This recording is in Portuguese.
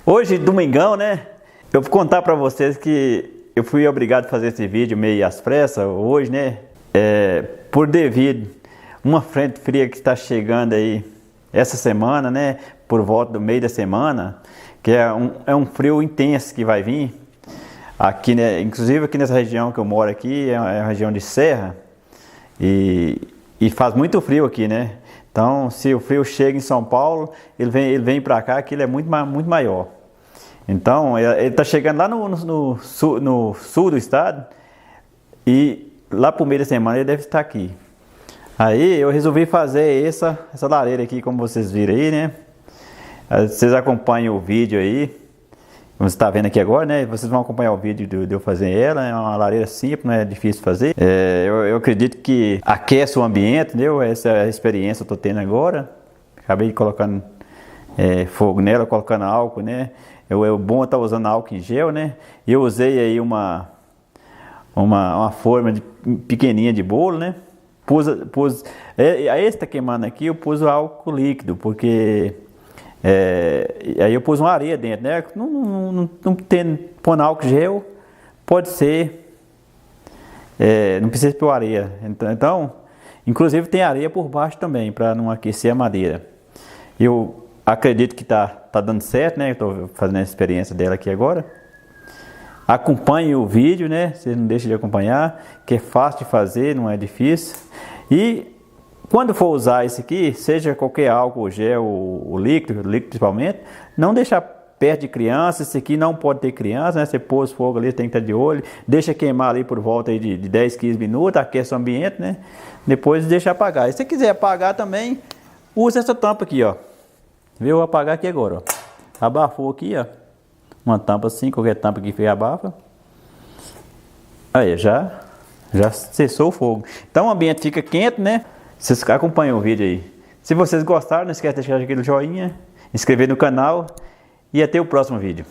Hoje, domingão, né? Eu vou contar pra vocês que eu fui obrigado a fazer esse vídeo meio às pressas hoje, né? Por devido uma frente fria que está chegando aí essa semana, né? Por volta do meio da semana, que é um frio intenso que vai vir. Aqui, né? Inclusive aqui nessa região que eu moro aqui, é uma região de serra e faz muito frio aqui, né? Então, se o frio chega em São Paulo, ele vem para cá, que ele é muito maior. Então, ele está chegando lá no sul do estado e lá para o meio da semana ele deve estar aqui. Aí eu resolvi fazer essa lareira aqui, como vocês viram aí, né? Vocês acompanham o vídeo aí, como você está vendo aqui agora, né? Vocês vão acompanhar o vídeo de eu fazer ela. É uma lareira simples, não é difícil de fazer. Eu acredito que aquece o ambiente, entendeu? Essa é a experiência que eu estou tendo agora. Acabei colocando fogo nela, colocando álcool, né? É bom estar usando álcool em gel, né? E eu usei aí uma forma pequenininha de bolo, né? Aí está queimando aqui, eu pus o álcool líquido, porque aí eu pus uma areia dentro, né? Não pondo álcool gel, pode ser, não precisa pôr areia. Então, inclusive tem areia por baixo também, para não aquecer a madeira. Eu acredito que tá dando certo, né? Estou fazendo a experiência dela aqui agora. Acompanhe o vídeo, né? Vocês não deixem de acompanhar, que é fácil de fazer, não é difícil. E quando for usar esse aqui, seja qualquer álcool, gel, o líquido principalmente, não deixar perto de criança. Esse aqui não pode ter criança, né? Você pôs fogo ali, tem que estar de olho. Deixa queimar ali por volta aí de 10, 15 minutos, aquece o ambiente, né? Depois deixa apagar. E se você quiser apagar também, usa essa tampa aqui, ó. Viu? Vou apagar aqui agora, ó. Abafou aqui, ó. Uma tampa assim, qualquer tampa que fez abafa. Aí, já cessou o fogo. Então o ambiente fica quente, né? Vocês acompanham o vídeo aí. Se vocês gostaram, não esquece de deixar aquele joinha, inscrever no canal e até o próximo vídeo.